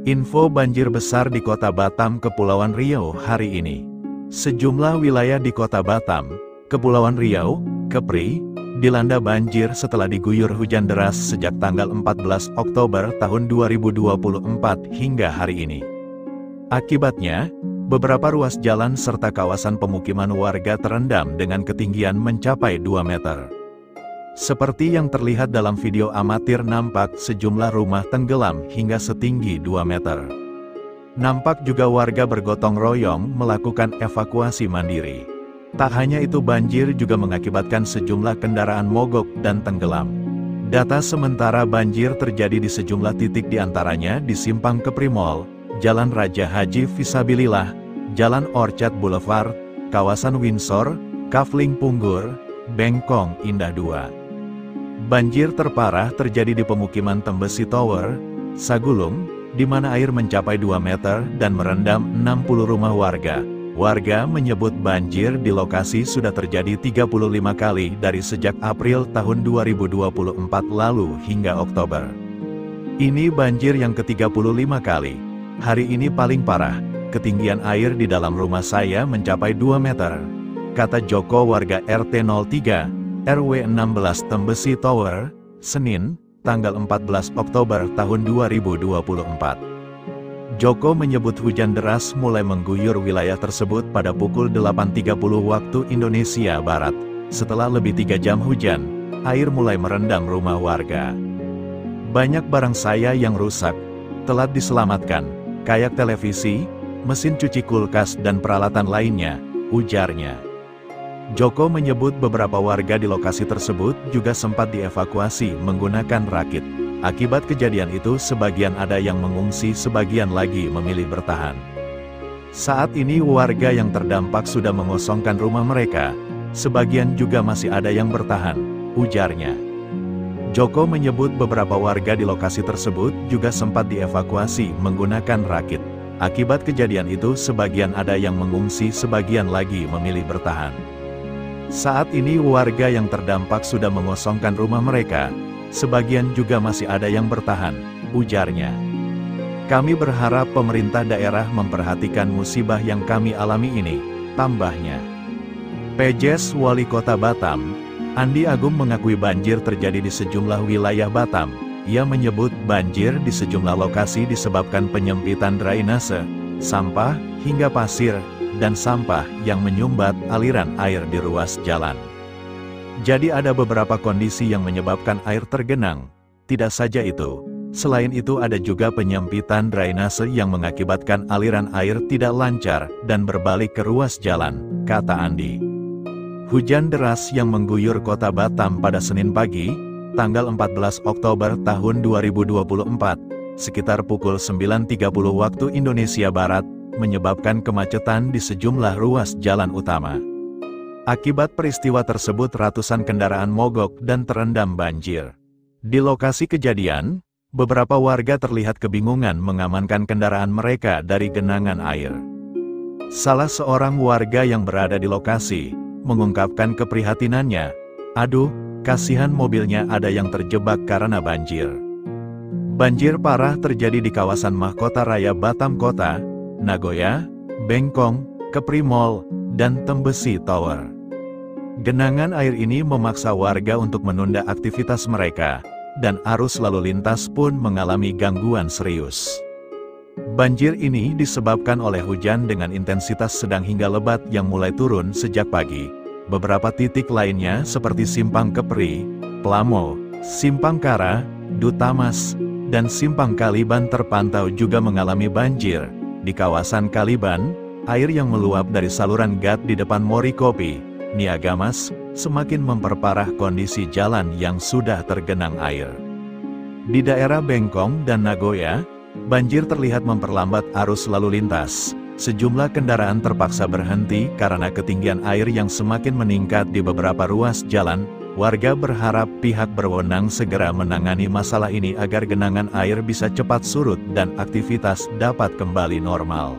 Info banjir besar di Kota Batam, Kepulauan Riau hari ini. Sejumlah wilayah di Kota Batam, Kepulauan Riau, Kepri, dilanda banjir setelah diguyur hujan deras sejak tanggal 14 Oktober tahun 2024 hingga hari ini. Akibatnya, beberapa ruas jalan serta kawasan pemukiman warga terendam dengan ketinggian mencapai 2 meter. Seperti yang terlihat dalam video amatir, nampak sejumlah rumah tenggelam hingga setinggi 2 meter. Nampak juga warga bergotong royong melakukan evakuasi mandiri. Tak hanya itu, banjir juga mengakibatkan sejumlah kendaraan mogok dan tenggelam. Data sementara banjir terjadi di sejumlah titik, diantaranya di Simpang Kepri Mall, Jalan Raja Haji Fisabilillah, Jalan Orchard Boulevard, kawasan Windsor, Kafling Punggur, Bengkong Indah 2. Banjir terparah terjadi di pemukiman Tembesi Tower, Sagulung, di mana air mencapai 2 meter dan merendam 60 rumah warga. Warga menyebut banjir di lokasi sudah terjadi 35 kali dari sejak April tahun 2024 lalu hingga Oktober. Ini banjir yang ke-35 kali. Hari ini paling parah, ketinggian air di dalam rumah saya mencapai 2 meter. Kata Joko, warga RT 03, RW 16 Tembesi Tower, Senin, tanggal 14 Oktober tahun 2024. Joko menyebut hujan deras mulai mengguyur wilayah tersebut pada pukul 8.30 waktu Indonesia Barat. Setelah lebih 3 jam hujan, air mulai merendam rumah warga. Banyak barang saya yang rusak, telah diselamatkan, kayak televisi, mesin cuci, kulkas, dan peralatan lainnya, ujarnya. Joko menyebut beberapa warga di lokasi tersebut juga sempat dievakuasi menggunakan rakit. Akibat kejadian itu, sebagian ada yang mengungsi, sebagian lagi memilih bertahan. Saat ini warga yang terdampak sudah mengosongkan rumah mereka, sebagian juga masih ada yang bertahan, ujarnya. Joko menyebut beberapa warga di lokasi tersebut juga sempat dievakuasi menggunakan rakit. Akibat kejadian itu, sebagian ada yang mengungsi, sebagian lagi memilih bertahan. Saat ini warga yang terdampak sudah mengosongkan rumah mereka, sebagian juga masih ada yang bertahan, ujarnya. Kami berharap pemerintah daerah memperhatikan musibah yang kami alami ini, tambahnya. PJS Wali Kota Batam, Andi Agung, mengakui banjir terjadi di sejumlah wilayah Batam. Ia menyebut banjir di sejumlah lokasi disebabkan penyempitan drainase, sampah, hingga pasir, dan sampah yang menyumbat aliran air di ruas jalan. Jadi ada beberapa kondisi yang menyebabkan air tergenang. Tidak saja itu, selain itu ada juga penyempitan drainase yang mengakibatkan aliran air tidak lancar dan berbalik ke ruas jalan, kata Andi. Hujan deras yang mengguyur Kota Batam pada Senin pagi, tanggal 14 Oktober tahun 2024, sekitar pukul 9.30 waktu Indonesia Barat, menyebabkan kemacetan di sejumlah ruas jalan utama. Akibat peristiwa tersebut, ratusan kendaraan mogok dan terendam banjir. Di lokasi kejadian, beberapa warga terlihat kebingungan mengamankan kendaraan mereka dari genangan air. Salah seorang warga yang berada di lokasi mengungkapkan keprihatinannya, "Aduh, kasihan, mobilnya ada yang terjebak karena banjir." Banjir parah terjadi di kawasan Mahkota Raya Batam Kota, Nagoya, Bengkong, Kepri Mall, dan Tembesi Tower. Genangan air ini memaksa warga untuk menunda aktivitas mereka, dan arus lalu lintas pun mengalami gangguan serius. Banjir ini disebabkan oleh hujan dengan intensitas sedang hingga lebat yang mulai turun sejak pagi. Beberapa titik lainnya seperti Simpang Kepri, Plamo, Simpang Kara, Dutamas, dan Simpang Kaliban terpantau juga mengalami banjir. Di kawasan Kaliban, air yang meluap dari saluran gat di depan Mori Kopi, Niagamas, semakin memperparah kondisi jalan yang sudah tergenang air. Di daerah Bengkong dan Nagoya, banjir terlihat memperlambat arus lalu lintas. Sejumlah kendaraan terpaksa berhenti karena ketinggian air yang semakin meningkat di beberapa ruas jalan. Warga berharap pihak berwenang segera menangani masalah ini agar genangan air bisa cepat surut dan aktivitas dapat kembali normal.